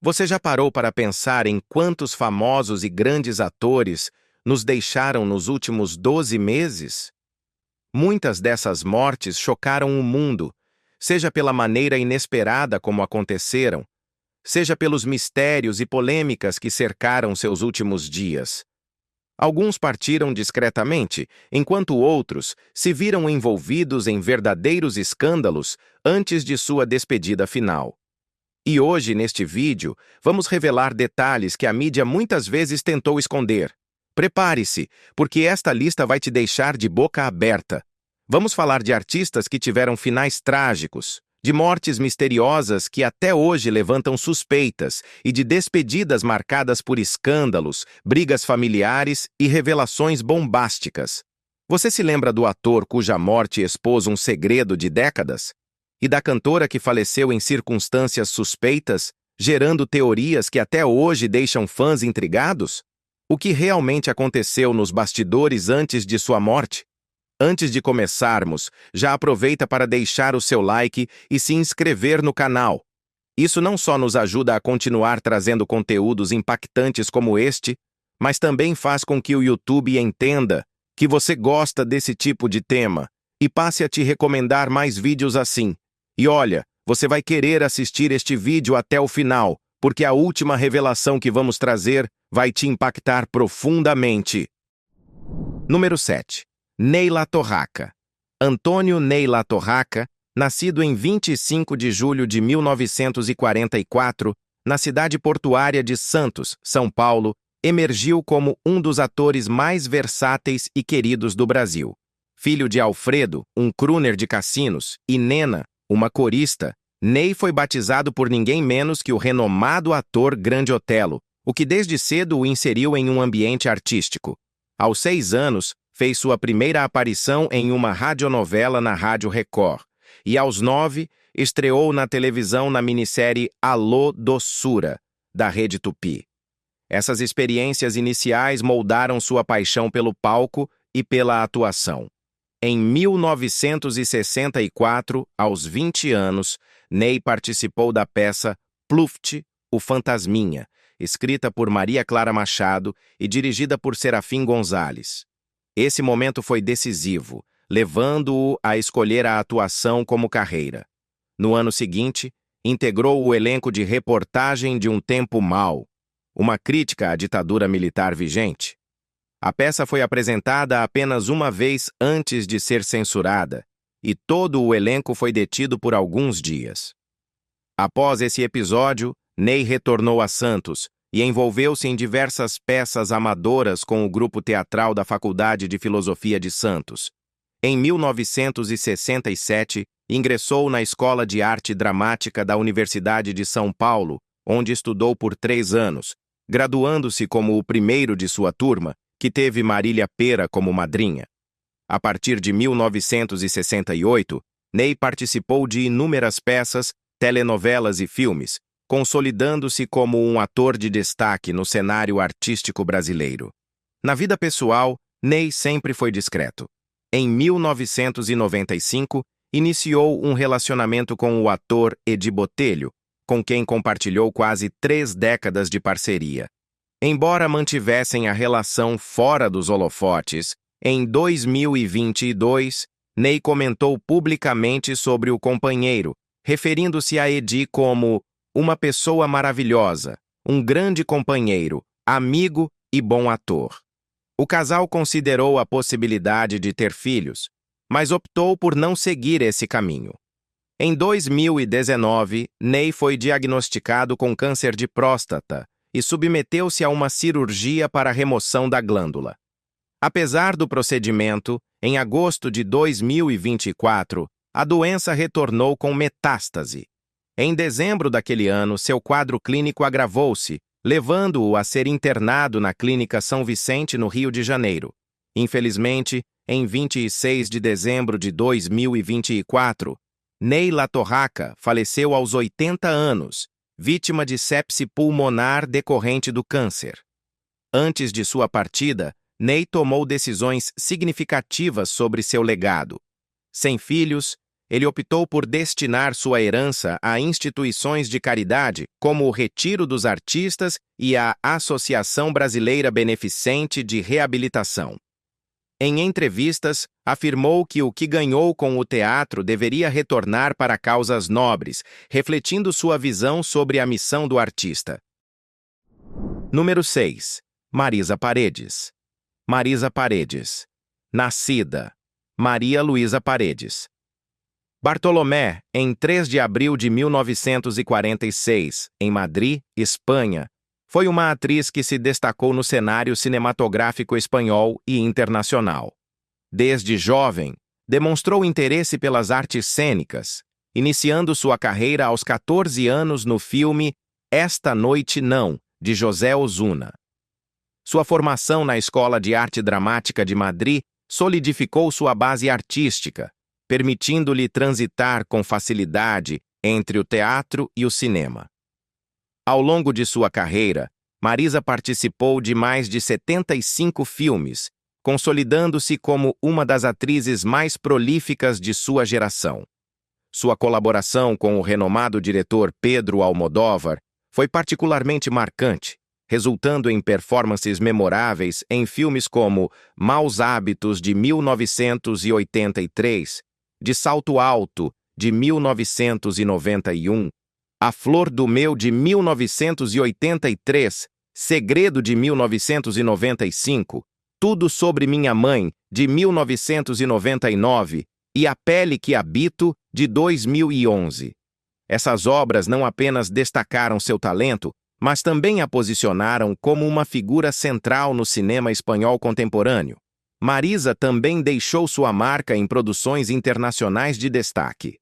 Você já parou para pensar em quantos famosos e grandes atores nos deixaram nos últimos 12 meses? Muitas dessas mortes chocaram o mundo, seja pela maneira inesperada como aconteceram, seja pelos mistérios e polêmicas que cercaram seus últimos dias. Alguns partiram discretamente, enquanto outros se viram envolvidos em verdadeiros escândalos antes de sua despedida final. E hoje, neste vídeo, vamos revelar detalhes que a mídia muitas vezes tentou esconder. Prepare-se, porque esta lista vai te deixar de boca aberta. Vamos falar de artistas que tiveram finais trágicos, de mortes misteriosas que até hoje levantam suspeitas e de despedidas marcadas por escândalos, brigas familiares e revelações bombásticas. Você se lembra do ator cuja morte expôs um segredo de décadas? E da cantora que faleceu em circunstâncias suspeitas, gerando teorias que até hoje deixam fãs intrigados? O que realmente aconteceu nos bastidores antes de sua morte? Antes de começarmos, já aproveita para deixar o seu like e se inscrever no canal. Isso não só nos ajuda a continuar trazendo conteúdos impactantes como este, mas também faz com que o YouTube entenda que você gosta desse tipo de tema e passe a te recomendar mais vídeos assim. E olha, você vai querer assistir este vídeo até o final, porque a última revelação que vamos trazer vai te impactar profundamente. Número 7. Ney LaTorraca. Antônio Ney LaTorraca, nascido em 25 de julho de 1944, na cidade portuária de Santos, São Paulo, emergiu como um dos atores mais versáteis e queridos do Brasil. Filho de Alfredo, um crooner de cassinos, e Nena, uma corista, Ney foi batizado por ninguém menos que o renomado ator Grande Otelo, o que desde cedo o inseriu em um ambiente artístico. Aos 6 anos, fez sua primeira aparição em uma radionovela na Rádio Record, e aos 9, estreou na televisão na minissérie Alô, Doçura, da Rede Tupi. Essas experiências iniciais moldaram sua paixão pelo palco e pela atuação. Em 1964, aos 20 anos, Ney participou da peça Pluft, o Fantasminha, escrita por Maria Clara Machado e dirigida por Serafim Gonzalez. Esse momento foi decisivo, levando-o a escolher a atuação como carreira. No ano seguinte, integrou o elenco de Reportagem de um Tempo Mau, uma crítica à ditadura militar vigente. A peça foi apresentada apenas uma vez antes de ser censurada, e todo o elenco foi detido por alguns dias. Após esse episódio, Ney retornou a Santos e envolveu-se em diversas peças amadoras com o grupo teatral da Faculdade de Filosofia de Santos. Em 1967, ingressou na Escola de Arte Dramática da Universidade de São Paulo, onde estudou por 3 anos, graduando-se como o primeiro de sua turma, que teve Marília Pêra como madrinha. A partir de 1968, Ney participou de inúmeras peças, telenovelas e filmes, consolidando-se como um ator de destaque no cenário artístico brasileiro. Na vida pessoal, Ney sempre foi discreto. Em 1995, iniciou um relacionamento com o ator Edi Botelho, com quem compartilhou quase 3 décadas de parceria. Embora mantivessem a relação fora dos holofotes, em 2022, Ney comentou publicamente sobre o companheiro, referindo-se a Edi como uma pessoa maravilhosa, um grande companheiro, amigo e bom ator. O casal considerou a possibilidade de ter filhos, mas optou por não seguir esse caminho. Em 2019, Ney foi diagnosticado com câncer de próstata e submeteu-se a uma cirurgia para a remoção da glândula. Apesar do procedimento, em agosto de 2024, a doença retornou com metástase. Em dezembro daquele ano, seu quadro clínico agravou-se, levando-o a ser internado na Clínica São Vicente, no Rio de Janeiro. Infelizmente, em 26 de dezembro de 2024, Ney LaTorraca faleceu aos 80 anos, vítima de sepse pulmonar decorrente do câncer. Antes de sua partida, Ney tomou decisões significativas sobre seu legado. Sem filhos, ele optou por destinar sua herança a instituições de caridade, como o Retiro dos Artistas e a Associação Brasileira Beneficente de Reabilitação. Em entrevistas, afirmou que o que ganhou com o teatro deveria retornar para causas nobres, refletindo sua visão sobre a missão do artista. Número 6. Marisa Paredes. Marisa Paredes. Nascida: Maria Luísa Paredes. Bartolomé, em 3 de abril de 1946, em Madrid, Espanha, foi uma atriz que se destacou no cenário cinematográfico espanhol e internacional. Desde jovem, demonstrou interesse pelas artes cênicas, iniciando sua carreira aos 14 anos no filme Esta Noite Não, de José Osuna. Sua formação na Escola de Arte Dramática de Madrid solidificou sua base artística, permitindo-lhe transitar com facilidade entre o teatro e o cinema. Ao longo de sua carreira, Marisa participou de mais de 75 filmes, consolidando-se como uma das atrizes mais prolíficas de sua geração. Sua colaboração com o renomado diretor Pedro Almodóvar foi particularmente marcante, resultando em performances memoráveis em filmes como Maus Hábitos, de 1983, De Salto Alto, de 1991, A Flor do Mel, de 1983, Segredo, de 1995, Tudo Sobre Minha Mãe, de 1999 e A Pele que Habito, de 2011. Essas obras não apenas destacaram seu talento, mas também a posicionaram como uma figura central no cinema espanhol contemporâneo. Marisa também deixou sua marca em produções internacionais de destaque.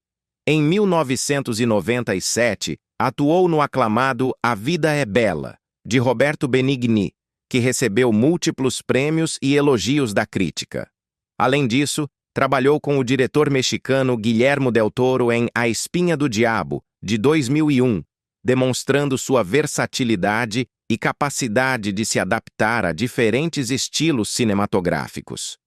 Em 1997, atuou no aclamado A Vida é Bela, de Roberto Benigni, que recebeu múltiplos prêmios e elogios da crítica. Além disso, trabalhou com o diretor mexicano Guillermo del Toro em A Espinha do Diabo, de 2001, demonstrando sua versatilidade e capacidade de se adaptar a diferentes estilos cinematográficos.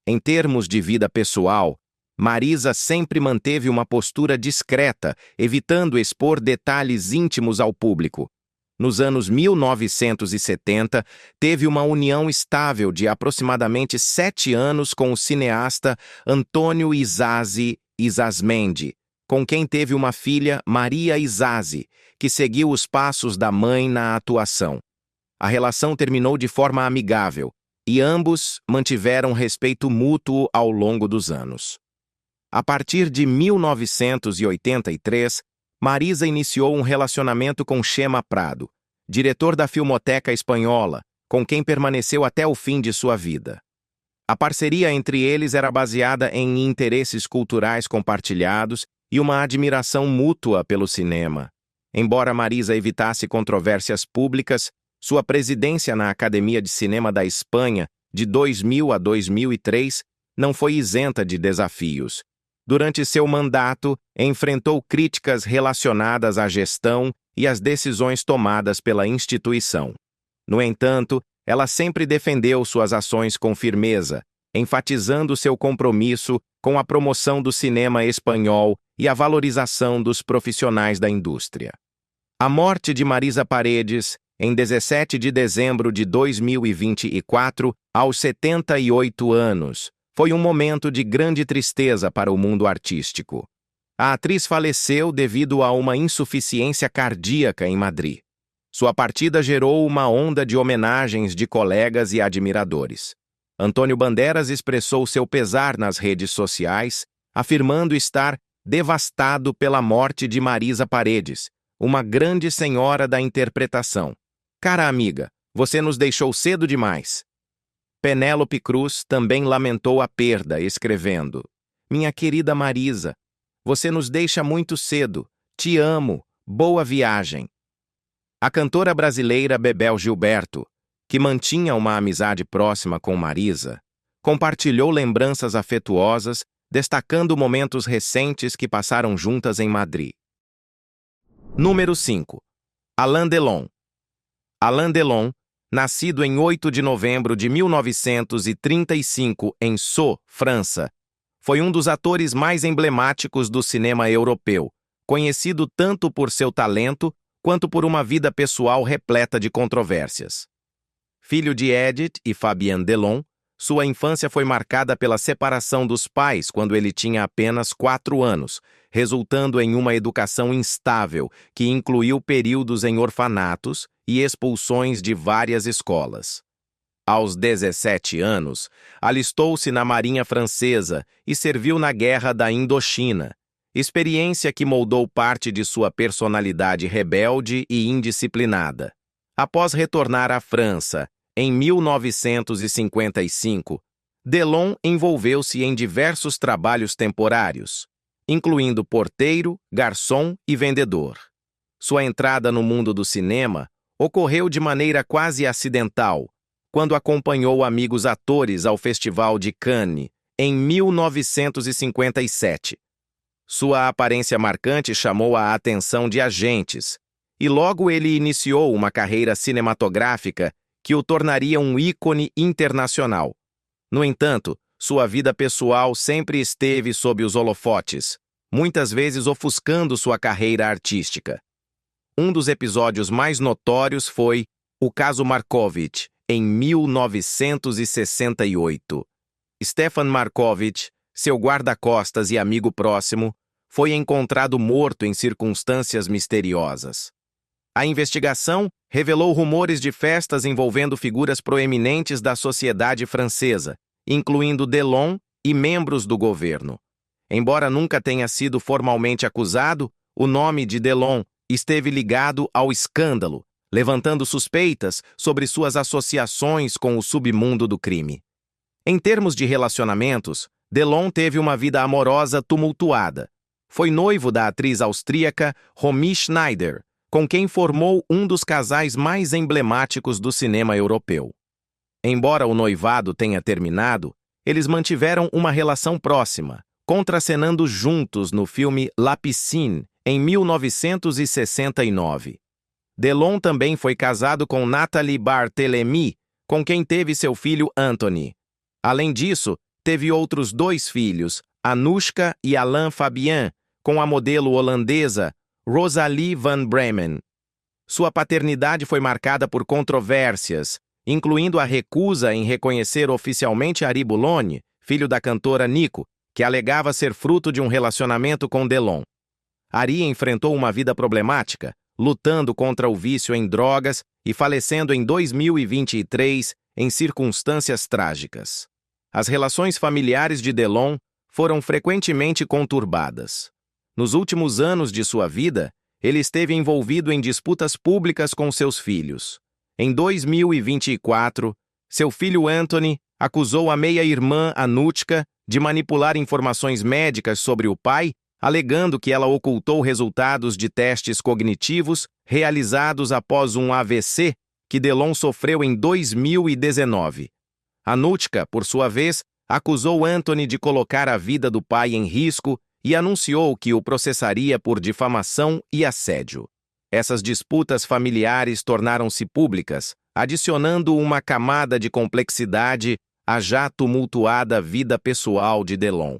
Em termos de vida pessoal, Marisa sempre manteve uma postura discreta, evitando expor detalhes íntimos ao público. Nos anos 1970, teve uma união estável de aproximadamente 7 anos com o cineasta Antônio Isasi Isasmendi, com quem teve uma filha, Maria Isasi, que seguiu os passos da mãe na atuação. A relação terminou de forma amigável, e ambos mantiveram respeito mútuo ao longo dos anos. A partir de 1983, Marisa iniciou um relacionamento com Chema Prado, diretor da Filmoteca Espanhola, com quem permaneceu até o fim de sua vida. A parceria entre eles era baseada em interesses culturais compartilhados e uma admiração mútua pelo cinema. Embora Marisa evitasse controvérsias públicas, sua presidência na Academia de Cinema da Espanha, de 2000 a 2003, não foi isenta de desafios. Durante seu mandato, enfrentou críticas relacionadas à gestão e às decisões tomadas pela instituição. No entanto, ela sempre defendeu suas ações com firmeza, enfatizando seu compromisso com a promoção do cinema espanhol e a valorização dos profissionais da indústria. A morte de Marisa Paredes, em 17 de dezembro de 2024, aos 78 anos, foi um momento de grande tristeza para o mundo artístico. A atriz faleceu devido a uma insuficiência cardíaca em Madrid. Sua partida gerou uma onda de homenagens de colegas e admiradores. Antônio Bandeiras expressou seu pesar nas redes sociais, afirmando estar devastado pela morte de Marisa Paredes, uma grande senhora da interpretação. Cara amiga, você nos deixou cedo demais. Penélope Cruz também lamentou a perda, escrevendo: Minha querida Marisa, você nos deixa muito cedo. Te amo. Boa viagem. A cantora brasileira Bebel Gilberto, que mantinha uma amizade próxima com Marisa, compartilhou lembranças afetuosas, destacando momentos recentes que passaram juntas em Madrid. Número 5. Alain Delon. Alain Delon, nascido em 8 de novembro de 1935 em Sceaux, França, foi um dos atores mais emblemáticos do cinema europeu, conhecido tanto por seu talento quanto por uma vida pessoal repleta de controvérsias. Filho de Edith e Fabienne Delon, sua infância foi marcada pela separação dos pais quando ele tinha apenas 4 anos, resultando em uma educação instável que incluiu períodos em orfanatos e expulsões de várias escolas. Aos 17 anos, alistou-se na Marinha Francesa e serviu na Guerra da Indochina, experiência que moldou parte de sua personalidade rebelde e indisciplinada. Após retornar à França, em 1955, Delon envolveu-se em diversos trabalhos temporários, incluindo porteiro, garçom e vendedor. Sua entrada no mundo do cinema ocorreu de maneira quase acidental, quando acompanhou amigos atores ao Festival de Cannes, em 1957. Sua aparência marcante chamou a atenção de agentes, e logo ele iniciou uma carreira cinematográfica que o tornaria um ícone internacional. No entanto, sua vida pessoal sempre esteve sob os holofotes, muitas vezes ofuscando sua carreira artística. Um dos episódios mais notórios foi o caso Markovitch, em 1968. Stefan Markovitch, seu guarda-costas e amigo próximo, foi encontrado morto em circunstâncias misteriosas. A investigação revelou rumores de festas envolvendo figuras proeminentes da sociedade francesa, incluindo Delon e membros do governo. Embora nunca tenha sido formalmente acusado, o nome de Delon esteve ligado ao escândalo, levantando suspeitas sobre suas associações com o submundo do crime. Em termos de relacionamentos, Delon teve uma vida amorosa tumultuada. Foi noivo da atriz austríaca Romy Schneider, com quem formou um dos casais mais emblemáticos do cinema europeu. Embora o noivado tenha terminado, eles mantiveram uma relação próxima, contracenando juntos no filme La Piscine, em 1969. Delon também foi casado com Nathalie Barthélemy, com quem teve seu filho Anthony. Além disso, teve outros 2 filhos, Anoushka e Alain Fabian, com a modelo holandesa Rosalie van Bremen. Sua paternidade foi marcada por controvérsias, incluindo a recusa em reconhecer oficialmente Ari Boulogne, filho da cantora Nico, que alegava ser fruto de um relacionamento com Delon. Ari enfrentou uma vida problemática, lutando contra o vício em drogas e falecendo em 2023 em circunstâncias trágicas. As relações familiares de Delon foram frequentemente conturbadas. Nos últimos anos de sua vida, ele esteve envolvido em disputas públicas com seus filhos. Em 2024, seu filho Anthony acusou a meia-irmã Anoushka de manipular informações médicas sobre o pai, alegando que ela ocultou resultados de testes cognitivos realizados após um AVC que Delon sofreu em 2019. Anoushka, por sua vez, acusou Anthony de colocar a vida do pai em risco e anunciou que o processaria por difamação e assédio. Essas disputas familiares tornaram-se públicas, adicionando uma camada de complexidade à já tumultuada vida pessoal de Delon.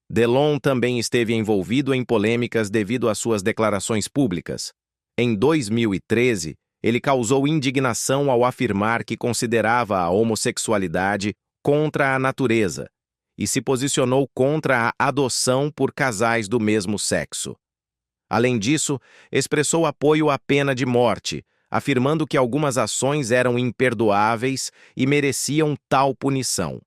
Delon também esteve envolvido em polêmicas devido às suas declarações públicas. Em 2013, ele causou indignação ao afirmar que considerava a homossexualidade contra a natureza e se posicionou contra a adoção por casais do mesmo sexo. Além disso, expressou apoio à pena de morte, afirmando que algumas ações eram imperdoáveis e mereciam tal punição.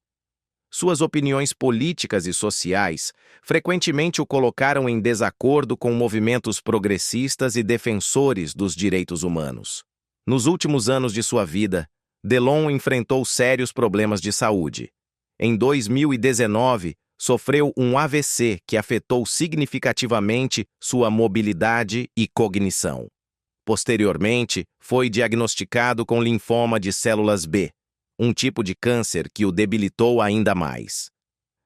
Suas opiniões políticas e sociais frequentemente o colocaram em desacordo com movimentos progressistas e defensores dos direitos humanos. Nos últimos anos de sua vida, Delon enfrentou sérios problemas de saúde. Em 2019, sofreu um AVC que afetou significativamente sua mobilidade e cognição. Posteriormente, foi diagnosticado com linfoma de células B, um tipo de câncer que o debilitou ainda mais.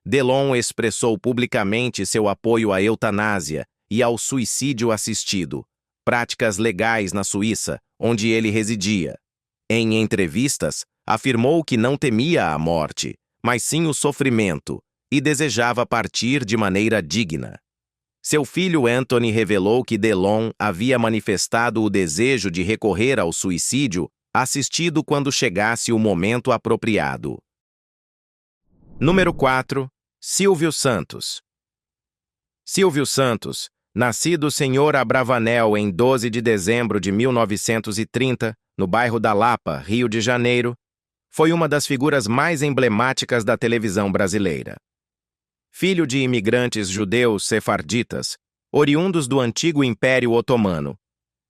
Delon expressou publicamente seu apoio à eutanásia e ao suicídio assistido, práticas legais na Suíça, onde ele residia. Em entrevistas, afirmou que não temia a morte, mas sim o sofrimento, e desejava partir de maneira digna. Seu filho Anthony revelou que Delon havia manifestado o desejo de recorrer ao suicídio assistido quando chegasse o momento apropriado. Número 4. Silvio Santos. Silvio Santos, nascido Sr. Abravanel em 12 de dezembro de 1930, no bairro da Lapa, Rio de Janeiro, foi uma das figuras mais emblemáticas da televisão brasileira. Filho de imigrantes judeus sefarditas, oriundos do antigo Império Otomano,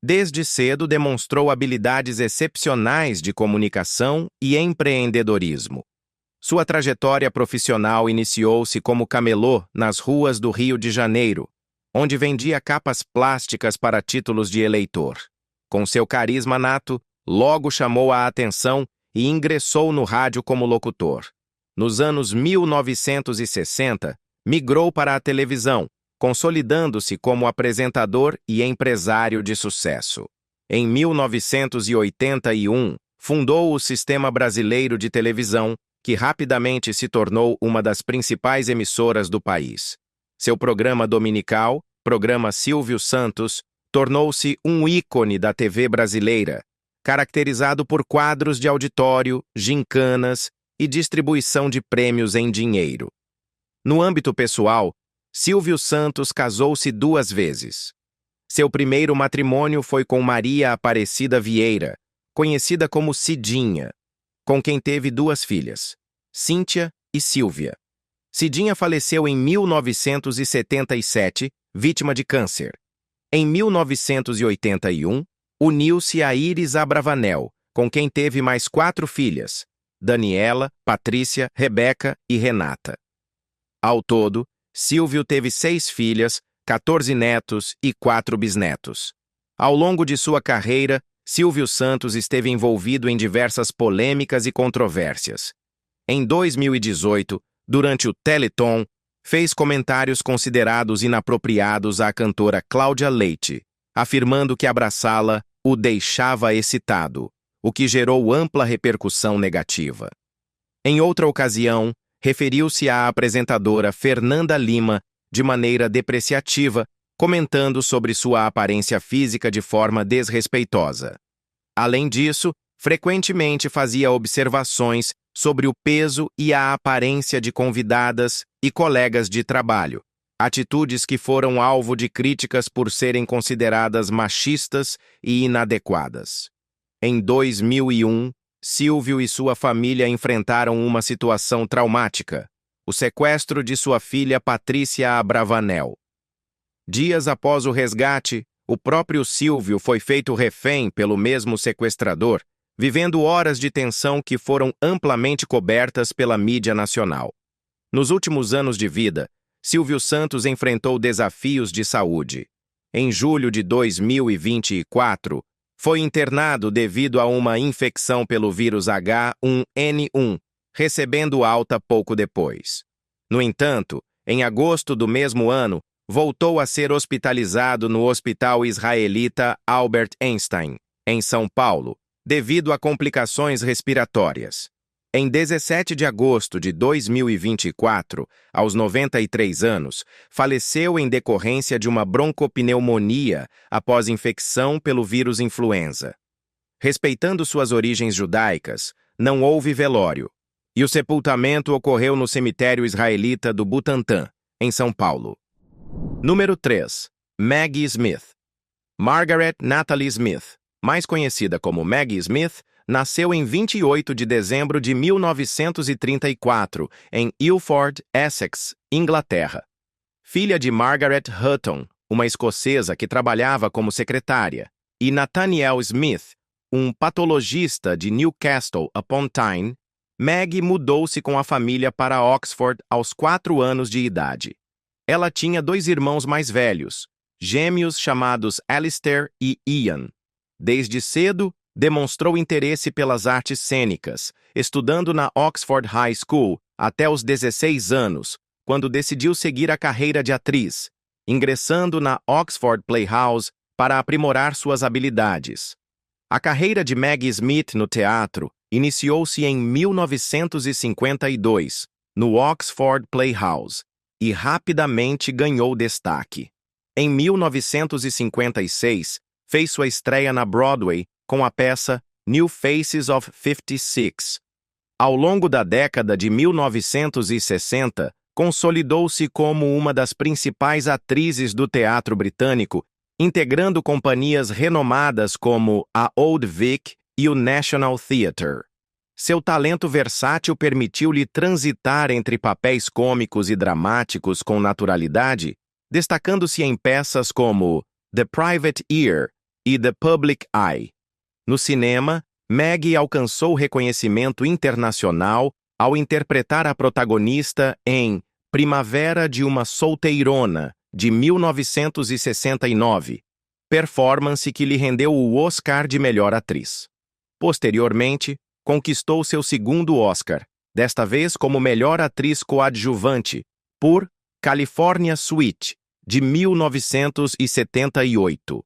desde cedo demonstrou habilidades excepcionais de comunicação e empreendedorismo. Sua trajetória profissional iniciou-se como camelô nas ruas do Rio de Janeiro, onde vendia capas plásticas para títulos de eleitor. Com seu carisma nato, logo chamou a atenção e ingressou no rádio como locutor. Nos anos 1960, migrou para a televisão, consolidando-se como apresentador e empresário de sucesso. Em 1981, fundou o Sistema Brasileiro de Televisão, que rapidamente se tornou uma das principais emissoras do país. Seu programa dominical, Programa Silvio Santos, tornou-se um ícone da TV brasileira, caracterizado por quadros de auditório, gincanas e distribuição de prêmios em dinheiro. No âmbito pessoal, Silvio Santos casou-se 2 vezes. Seu primeiro matrimônio foi com Maria Aparecida Vieira, conhecida como Cidinha, com quem teve 2 filhas, Cíntia e Sílvia. Cidinha faleceu em 1977, vítima de câncer. Em 1981, uniu-se a Iris Abravanel, com quem teve mais 4 filhas, Daniela, Patrícia, Rebeca e Renata. Ao todo, Silvio teve 6 filhas, 14 netos e 4 bisnetos. Ao longo de sua carreira, Silvio Santos esteve envolvido em diversas polêmicas e controvérsias. Em 2018, durante o Teleton, fez comentários considerados inapropriados à cantora Cláudia Leite, afirmando que abraçá-la o deixava excitado, o que gerou ampla repercussão negativa. Em outra ocasião, referiu-se à apresentadora Fernanda Lima de maneira depreciativa, comentando sobre sua aparência física de forma desrespeitosa. Além disso, frequentemente fazia observações sobre o peso e a aparência de convidadas e colegas de trabalho, atitudes que foram alvo de críticas por serem consideradas machistas e inadequadas. Em 2001, Silvio e sua família enfrentaram uma situação traumática, o sequestro de sua filha Patrícia Abravanel. Dias após o resgate, o próprio Silvio foi feito refém pelo mesmo sequestrador, vivendo horas de tensão que foram amplamente cobertas pela mídia nacional. Nos últimos anos de vida, Silvio Santos enfrentou desafios de saúde. Em julho de 2024, foi internado devido a uma infecção pelo vírus H1N1, recebendo alta pouco depois. No entanto, em agosto do mesmo ano, voltou a ser hospitalizado no Hospital Israelita Albert Einstein, em São Paulo, devido a complicações respiratórias. Em 17 de agosto de 2024, aos 93 anos, faleceu em decorrência de uma broncopneumonia após infecção pelo vírus influenza. Respeitando suas origens judaicas, não houve velório, e o sepultamento ocorreu no cemitério israelita do Butantã, em São Paulo. Número 3. Maggie Smith. Margaret Natalie Smith, mais conhecida como Maggie Smith, nasceu em 28 de dezembro de 1934, em Ilford, Essex, Inglaterra. Filha de Margaret Hutton, uma escocesa que trabalhava como secretária, e Nathaniel Smith, um patologista de Newcastle upon Tyne, Maggie mudou-se com a família para Oxford aos 4 anos de idade. Ela tinha 2 irmãos mais velhos, gêmeos chamados Alistair e Ian. Desde cedo, demonstrou interesse pelas artes cênicas, estudando na Oxford High School até os 16 anos, quando decidiu seguir a carreira de atriz, ingressando na Oxford Playhouse para aprimorar suas habilidades. A carreira de Maggie Smith no teatro iniciou-se em 1952, no Oxford Playhouse e rapidamente ganhou destaque. Em 1956, fez sua estreia na Broadway com a peça New Faces of 56. Ao longo da década de 1960, consolidou-se como uma das principais atrizes do teatro britânico, integrando companhias renomadas como a Old Vic e o National Theatre. Seu talento versátil permitiu-lhe transitar entre papéis cômicos e dramáticos com naturalidade, destacando-se em peças como The Private Ear e The Public Eye. No cinema, Maggie alcançou reconhecimento internacional ao interpretar a protagonista em Primavera de uma Solteirona, de 1969, performance que lhe rendeu o Oscar de melhor atriz. Posteriormente, conquistou seu segundo Oscar, desta vez como melhor atriz coadjuvante, por California Suite, de 1978.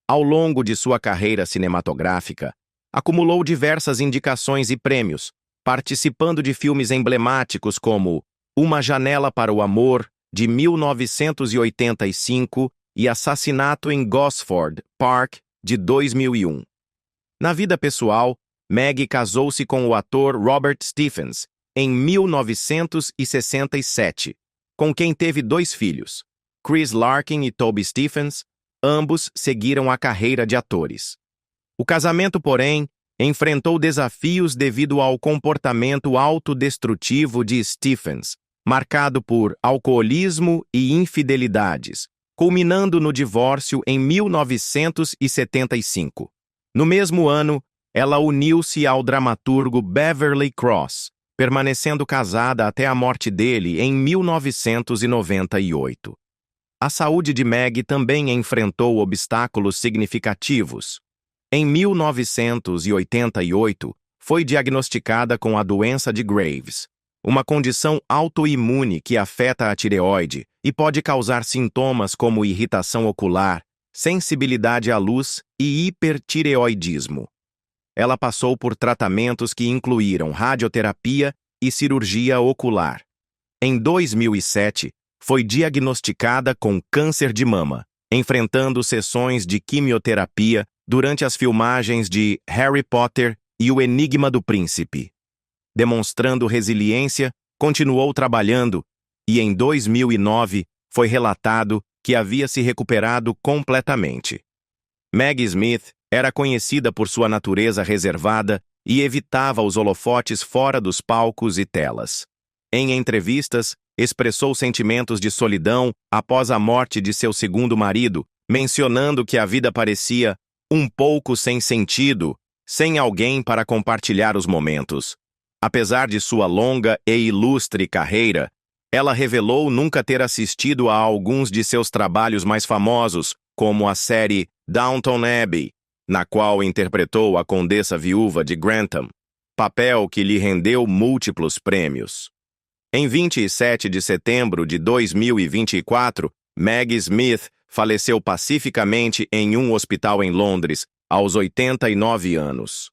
Ao longo de sua carreira cinematográfica, acumulou diversas indicações e prêmios, participando de filmes emblemáticos como Uma Janela para o Amor, de 1985, e Assassinato em Gosford Park, de 2001. Na vida pessoal, Maggie casou-se com o ator Robert Stephens em 1967, com quem teve 2 filhos, Chris Larkin e Toby Stephens. Ambos seguiram a carreira de atores. O casamento, porém, enfrentou desafios devido ao comportamento autodestrutivo de Stephens, marcado por alcoolismo e infidelidades, culminando no divórcio em 1975. No mesmo ano, ela uniu-se ao dramaturgo Beverly Cross, permanecendo casada até a morte dele em 1998. A saúde de Maggie também enfrentou obstáculos significativos. Em 1988, foi diagnosticada com a doença de Graves, uma condição autoimune que afeta a tireoide e pode causar sintomas como irritação ocular, sensibilidade à luz e hipertireoidismo. Ela passou por tratamentos que incluíram radioterapia e cirurgia ocular. Em 2007, foi diagnosticada com câncer de mama, enfrentando sessões de quimioterapia durante as filmagens de Harry Potter e O Enigma do Príncipe. Demonstrando resiliência, continuou trabalhando e, em 2009, foi relatado que havia se recuperado completamente. Maggie Smith era conhecida por sua natureza reservada e evitava os holofotes fora dos palcos e telas. Em entrevistas, expressou sentimentos de solidão após a morte de seu segundo marido, mencionando que a vida parecia um pouco sem sentido, sem alguém para compartilhar os momentos. Apesar de sua longa e ilustre carreira, ela revelou nunca ter assistido a alguns de seus trabalhos mais famosos, como a série Downton Abbey, na qual interpretou a condessa viúva de Grantham, papel que lhe rendeu múltiplos prêmios. Em 27 de setembro de 2024, Maggie Smith faleceu pacificamente em um hospital em Londres, aos 89 anos.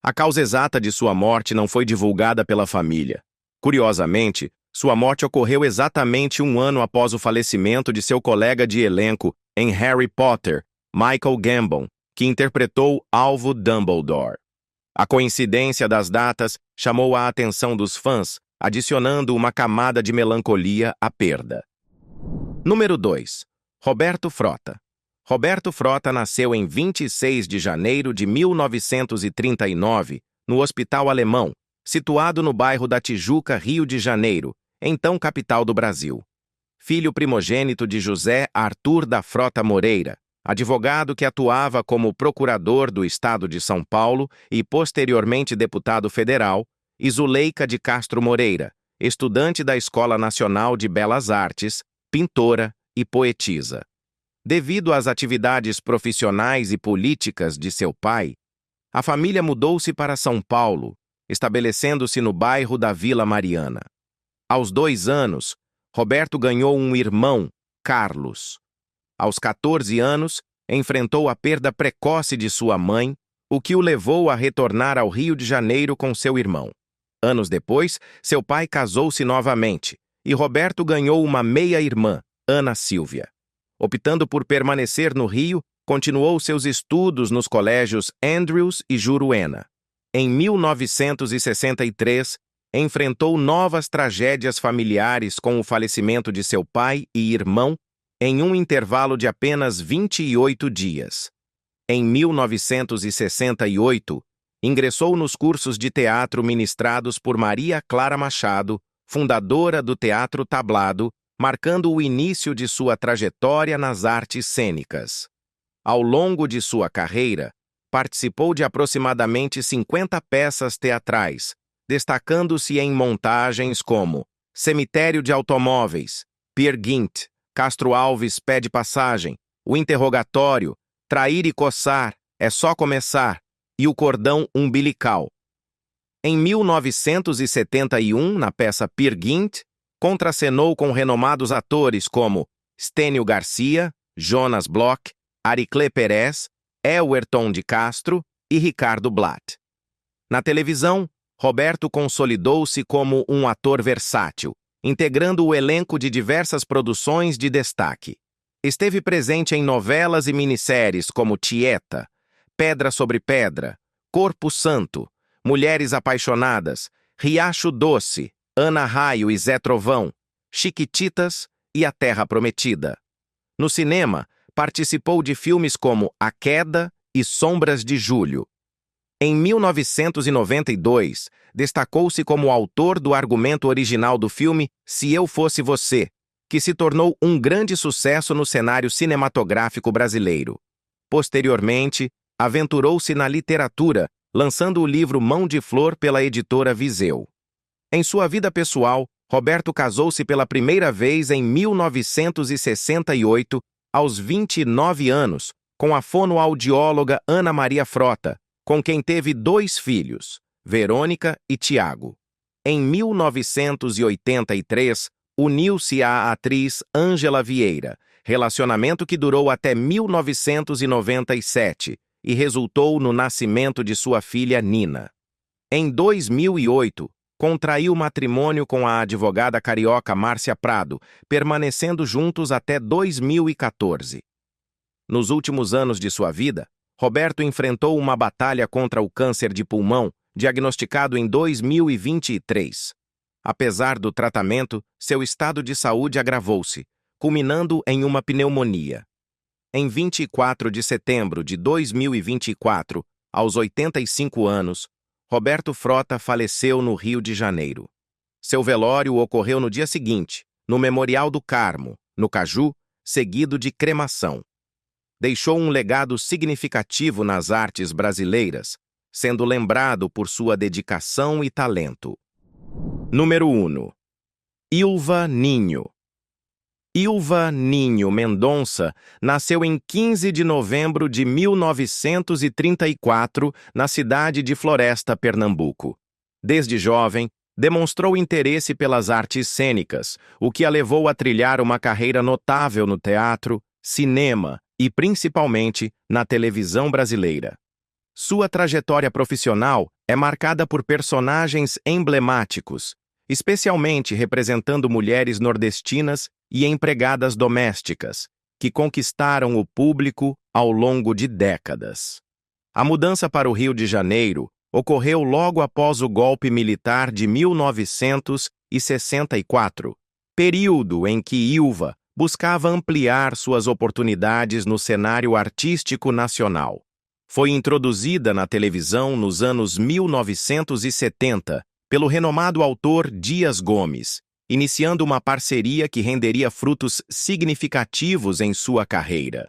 A causa exata de sua morte não foi divulgada pela família. Curiosamente, sua morte ocorreu exatamente um ano após o falecimento de seu colega de elenco em Harry Potter, Michael Gambon, que interpretou Alvo Dumbledore. A coincidência das datas chamou a atenção dos fãs, adicionando uma camada de melancolia à perda. Número 2. Roberto Frota. Roberto Frota nasceu em 26 de janeiro de 1939, no Hospital Alemão, situado no bairro da Tijuca, Rio de Janeiro, então capital do Brasil. Filho primogênito de José Arthur da Frota Moreira, advogado que atuava como procurador do Estado de São Paulo e posteriormente deputado federal, e Zuleika de Castro Moreira, estudante da Escola Nacional de Belas Artes, pintora e poetisa. Devido às atividades profissionais e políticas de seu pai, a família mudou-se para São Paulo, estabelecendo-se no bairro da Vila Mariana. Aos 2 anos, Roberto ganhou um irmão, Carlos. Aos 14 anos, enfrentou a perda precoce de sua mãe, o que o levou a retornar ao Rio de Janeiro com seu irmão. Anos depois, seu pai casou-se novamente, e Roberto ganhou uma meia-irmã, Ana Silvia. Optando por permanecer no Rio, continuou seus estudos nos colégios Andrews e Juruena. Em 1963, enfrentou novas tragédias familiares com o falecimento de seu pai e irmão em um intervalo de apenas 28 dias. Em 1968, ingressou nos cursos de teatro ministrados por Maria Clara Machado, fundadora do Teatro Tablado, marcando o início de sua trajetória nas artes cênicas. Ao longo de sua carreira, participou de aproximadamente 50 peças teatrais, destacando-se em montagens como Cemitério de Automóveis, Peer Gynt, Castro Alves Pede Passagem, O Interrogatório, Trair e Coçar, É Só Começar e O Cordão Umbilical. Em 1971, na peça Peer Gynt, contracenou com renomados atores como Stênio Garcia, Jonas Bloch, Ariclé Pérez, Elwerton de Castro e Ricardo Blatt. Na televisão, Roberto consolidou-se como um ator versátil, integrando o elenco de diversas produções de destaque. Esteve presente em novelas e minisséries como Tieta, Pedra sobre Pedra, Corpo Santo, Mulheres Apaixonadas, Riacho Doce, Ana Raio e Zé Trovão, Chiquititas e A Terra Prometida. No cinema, participou de filmes como A Queda e Sombras de Julho. Em 1992, destacou-se como autor do argumento original do filme Se Eu Fosse Você, que se tornou um grande sucesso no cenário cinematográfico brasileiro. Posteriormente, aventurou-se na literatura, lançando o livro Mão de Flor pela editora Viseu. Em sua vida pessoal, Roberto casou-se pela primeira vez em 1968, aos 29 anos, com a fonoaudióloga Ana Maria Frota, com quem teve 2 filhos, Verônica e Tiago. Em 1983, uniu-se à atriz Ângela Vieira, relacionamento que durou até 1997 e resultou no nascimento de sua filha Nina. Em 2008, contraiu matrimônio com a advogada carioca Márcia Prado, permanecendo juntos até 2014. Nos últimos anos de sua vida, Roberto enfrentou uma batalha contra o câncer de pulmão, diagnosticado em 2023. Apesar do tratamento, seu estado de saúde agravou-se, culminando em uma pneumonia. Em 24 de setembro de 2024, aos 85 anos, Roberto Frota faleceu no Rio de Janeiro. Seu velório ocorreu no dia seguinte, no Memorial do Carmo, no Caju, seguido de cremação. Deixou um legado significativo nas artes brasileiras, sendo lembrado por sua dedicação e talento. Número 1. Ilva Ninho. Ilva Ninho Mendonça nasceu em 15 de novembro de 1934, na cidade de Floresta, Pernambuco. Desde jovem, demonstrou interesse pelas artes cênicas, o que a levou a trilhar uma carreira notável no teatro, cinema e, principalmente, na televisão brasileira. Sua trajetória profissional é marcada por personagens emblemáticos, especialmente representando mulheres nordestinas e empregadas domésticas, que conquistaram o público ao longo de décadas. A mudança para o Rio de Janeiro ocorreu logo após o golpe militar de 1964, período em que Ilva buscava ampliar suas oportunidades no cenário artístico nacional. Foi introduzida na televisão nos anos 1970 pelo renomado autor Dias Gomes, iniciando uma parceria que renderia frutos significativos em sua carreira.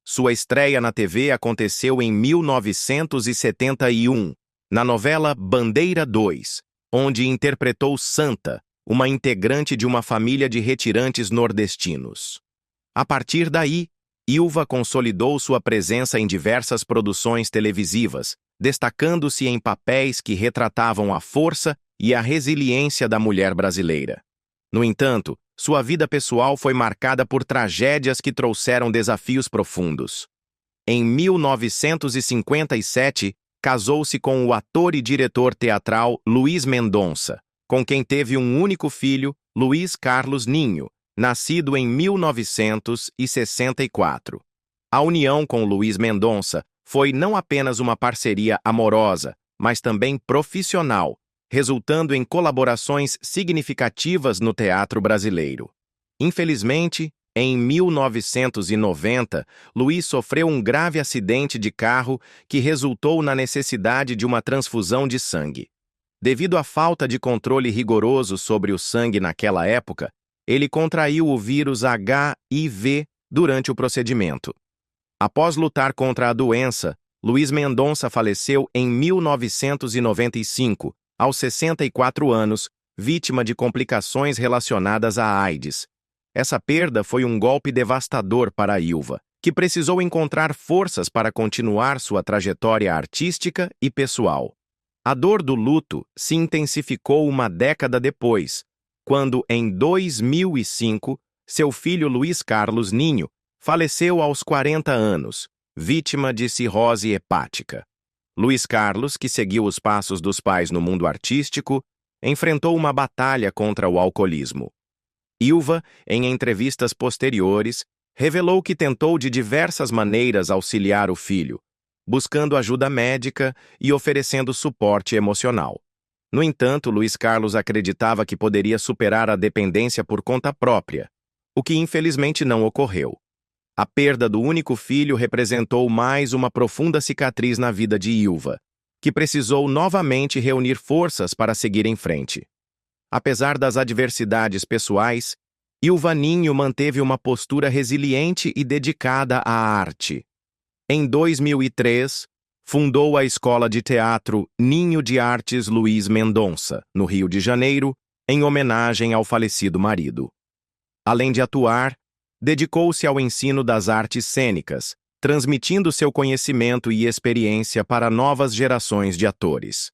Sua estreia na TV aconteceu em 1971, na novela Bandeira 2, onde interpretou Santa, uma integrante de uma família de retirantes nordestinos. A partir daí, Ilva consolidou sua presença em diversas produções televisivas, destacando-se em papéis que retratavam a força e a resiliência da mulher brasileira. No entanto, sua vida pessoal foi marcada por tragédias que trouxeram desafios profundos. Em 1957, casou-se com o ator e diretor teatral Luiz Mendonça, com quem teve um único filho, Luiz Carlos Ninho, nascido em 1964. A união com Luiz Mendonça foi não apenas uma parceria amorosa, mas também profissional, resultando em colaborações significativas no teatro brasileiro. Infelizmente, em 1990, Luiz sofreu um grave acidente de carro que resultou na necessidade de uma transfusão de sangue. Devido à falta de controle rigoroso sobre o sangue naquela época, ele contraiu o vírus HIV durante o procedimento. Após lutar contra a doença, Luiz Mendonça faleceu em 1995, aos 64 anos, vítima de complicações relacionadas à AIDS. Essa perda foi um golpe devastador para Ilva, que precisou encontrar forças para continuar sua trajetória artística e pessoal. A dor do luto se intensificou uma década depois, quando, em 2005, seu filho Luiz Carlos Ninho faleceu aos 40 anos, vítima de cirrose hepática. Luiz Carlos, que seguiu os passos dos pais no mundo artístico, enfrentou uma batalha contra o alcoolismo. Ilva, em entrevistas posteriores, revelou que tentou de diversas maneiras auxiliar o filho, buscando ajuda médica e oferecendo suporte emocional. No entanto, Luiz Carlos acreditava que poderia superar a dependência por conta própria, o que infelizmente não ocorreu. A perda do único filho representou mais uma profunda cicatriz na vida de Ilva, que precisou novamente reunir forças para seguir em frente. Apesar das adversidades pessoais, Ilva Ninho manteve uma postura resiliente e dedicada à arte. Em 2003, fundou a Escola de Teatro Ninho de Artes Luiz Mendonça, no Rio de Janeiro, em homenagem ao falecido marido. Além de atuar, dedicou-se ao ensino das artes cênicas, transmitindo seu conhecimento e experiência para novas gerações de atores.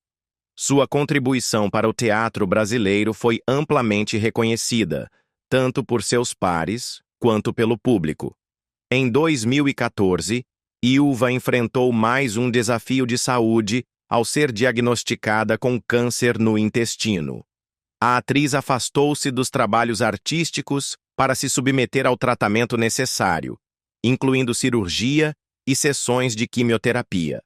Sua contribuição para o teatro brasileiro foi amplamente reconhecida, tanto por seus pares quanto pelo público. Em 2014, Ilva enfrentou mais um desafio de saúde ao ser diagnosticada com câncer no intestino. A atriz afastou-se dos trabalhos artísticos para se submeter ao tratamento necessário, incluindo cirurgia e sessões de quimioterapia.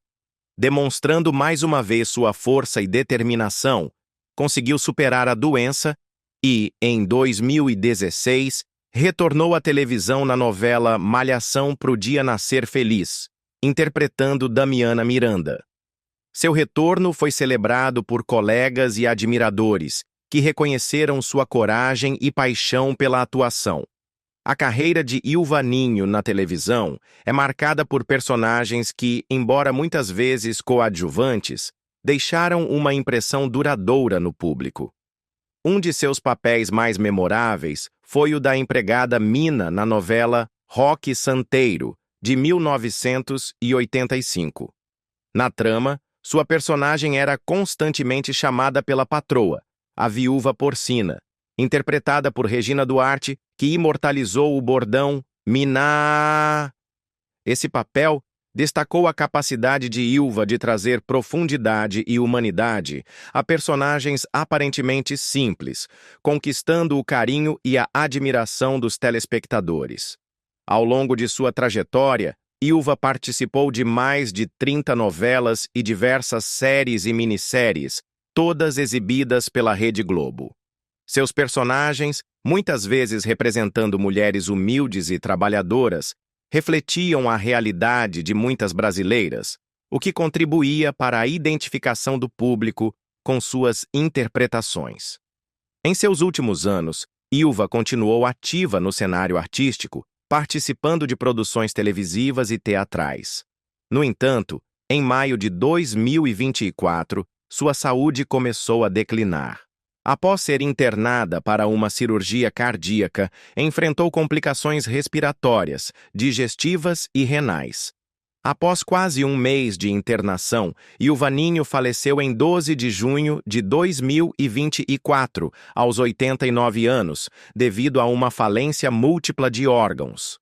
Demonstrando mais uma vez sua força e determinação, conseguiu superar a doença e, em 2016, retornou à televisão na novela Malhação pro Dia Nascer Feliz, interpretando Damiana Miranda. Seu retorno foi celebrado por colegas e admiradores, que reconheceram sua coragem e paixão pela atuação. A carreira de Ilva Ninho na televisão é marcada por personagens que, embora muitas vezes coadjuvantes, deixaram uma impressão duradoura no público. Um de seus papéis mais memoráveis foi o da empregada Mina na novela Roque Santeiro, de 1985. Na trama, sua personagem era constantemente chamada pela patroa, a viúva porcina, interpretada por Regina Duarte, que imortalizou o bordão Miná. Esse papel destacou a capacidade de Ilva de trazer profundidade e humanidade a personagens aparentemente simples, conquistando o carinho e a admiração dos telespectadores. Ao longo de sua trajetória, Ilva participou de mais de 30 novelas e diversas séries e minisséries, todas exibidas pela Rede Globo. Seus personagens, muitas vezes representando mulheres humildes e trabalhadoras, refletiam a realidade de muitas brasileiras, o que contribuía para a identificação do público com suas interpretações. Em seus últimos anos, Ilva continuou ativa no cenário artístico, participando de produções televisivas e teatrais. No entanto, em maio de 2024, sua saúde começou a declinar. Após ser internada para uma cirurgia cardíaca, enfrentou complicações respiratórias, digestivas e renais. Após quase um mês de internação, Ilva Ninho faleceu em 12 de junho de 2024, aos 89 anos, devido a uma falência múltipla de órgãos.